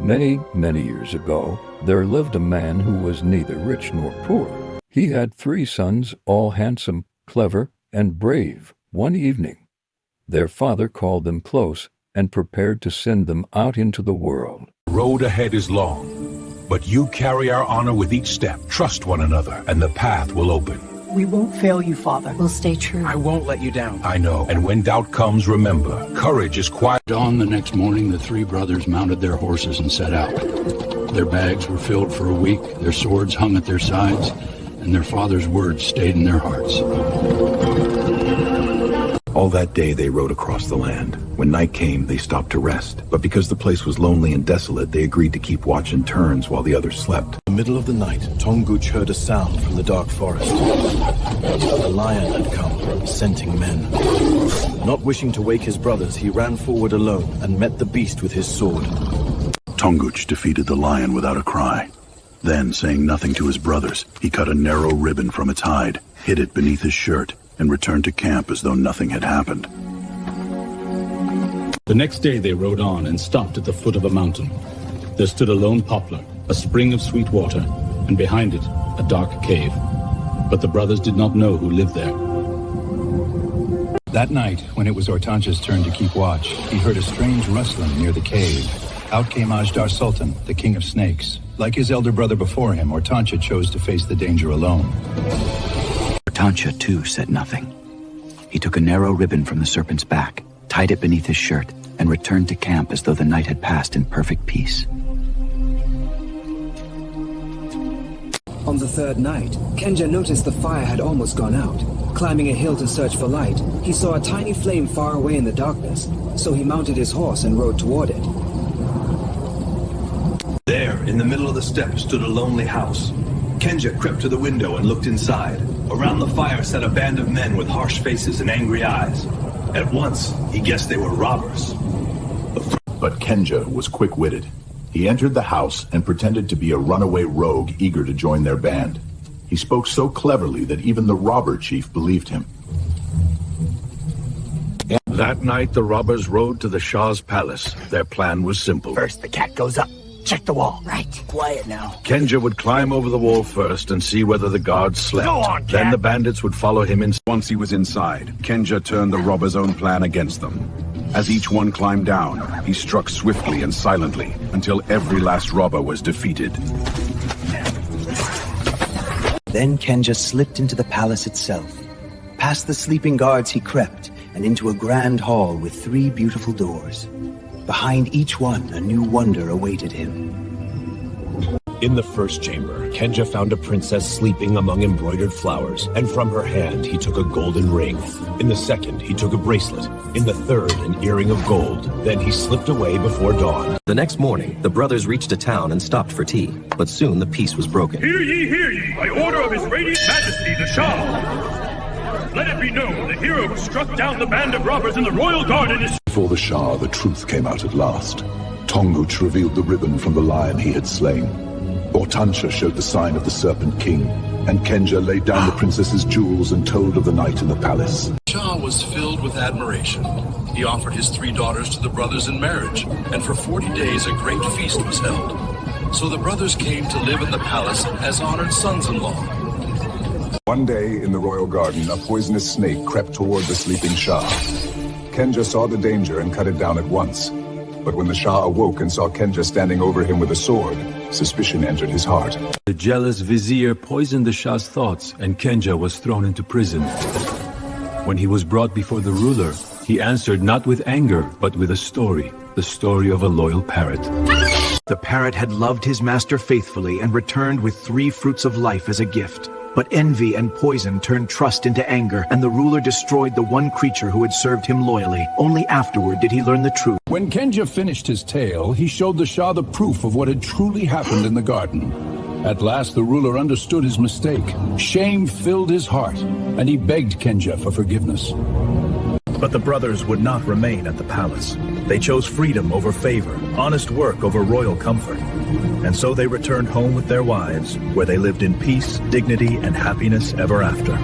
Many, many years ago, there lived a man who was neither rich nor poor. He had 3 sons, all handsome, clever, and brave. One evening, their father called them close and prepared to send them out into the world. The road ahead is long, but you carry our honor with each step. Trust one another, and the path will open. We won't fail you, Father. We'll stay true. I won't let you down. I know, and when doubt comes, remember, courage is quiet. Dawn the next morning, the 3 brothers mounted their horses and set out. Their bags were filled for a week, their swords hung at their sides, and their father's words stayed in their hearts. All that day they rode across the land. When night came, they stopped to rest. But because the place was lonely and desolate, they agreed to keep watch in turns while the others slept. In the middle of the night, Tonguch heard a sound from the dark forest. A lion had come, scenting men. Not wishing to wake his brothers, he ran forward alone and met the beast with his sword. Tonguch defeated the lion without a cry. Then, saying nothing to his brothers, he cut a narrow ribbon from its hide, hid it beneath his shirt, and returned to camp as though nothing had happened. The next day they rode on and stopped at the foot of a mountain. There stood a lone poplar, a spring of sweet water, and behind it, a dark cave. But the brothers did not know who lived there. That night, when it was Hortensia's turn to keep watch, he heard a strange rustling near the cave. Out came Ajdar Sultan, the king of snakes. Like his elder brother before him, Hortensia chose to face the danger alone. Hortensia, too, said nothing. He took a narrow ribbon from the serpent's back, tied it beneath his shirt, and returned to camp as though the night had passed in perfect peace. On the 3rd night, Kenja noticed the fire had almost gone out. Climbing a hill to search for light, he saw a tiny flame far away in the darkness, so he mounted his horse and rode toward it. There, in the middle of the steppe, stood a lonely house. Kenja crept to the window and looked inside. Around the fire sat a band of men with harsh faces and angry eyes. At once, he guessed they were robbers. But Kenja was quick-witted. He entered the house and pretended to be a runaway rogue eager to join their band. He spoke so cleverly that even the robber chief believed him. That night, the robbers rode to the Shah's palace. Their plan was simple. First, the cat goes up. Check the wall. Right. Quiet now. Kenja would climb over the wall first and see whether the guards slept. Go on, cat. Then the bandits would follow him in. Once he was inside, Kenja turned the robbers' own plan against them. As each one climbed down, he struck swiftly and silently until every last robber was defeated. Then Kenja slipped into the palace itself. Past the sleeping guards he crept, and into a grand hall with 3 beautiful doors. Behind each one, a new wonder awaited him. In the first chamber, Kenja found a princess sleeping among embroidered flowers, and from her hand he took a golden ring. In the second, he took a bracelet. In the third, an earring of gold. Then he slipped away before dawn. The next morning, the brothers reached a town and stopped for tea, but soon the peace was broken. Hear ye, by order of His Radiant Majesty, the Shah! Let it be known, the hero who struck down the band of robbers in the royal garden is... Before the Shah, the truth came out at last. Tonguch revealed the ribbon from the lion he had slain. Hortensia showed the sign of the Serpent King, and Kenja laid down the princess's jewels and told of the night in the palace. Shah was filled with admiration. He offered his 3 daughters to the brothers in marriage, and for 40 days a great feast was held. So the brothers came to live in the palace as honored sons-in-law. One day in the royal garden, a poisonous snake crept toward the sleeping Shah. Kenja saw the danger and cut it down at once. But when the Shah awoke and saw Kenja standing over him with a sword, suspicion entered his heart. The jealous vizier poisoned the Shah's thoughts, and Kenja was thrown into prison. When he was brought before the ruler, he answered not with anger, but with a story, the story of a loyal parrot. The parrot had loved his master faithfully and returned with 3 fruits of life as a gift. But envy and poison turned trust into anger, and the ruler destroyed the one creature who had served him loyally. Only afterward did he learn the truth. When Kenja finished his tale, he showed the Shah the proof of what had truly happened in the garden. At last the ruler understood his mistake. Shame filled his heart, and he begged Kenja for forgiveness. But the brothers would not remain at the palace. They chose freedom over favor, honest work over royal comfort. And so they returned home with their wives, where they lived in peace, dignity, and happiness ever after.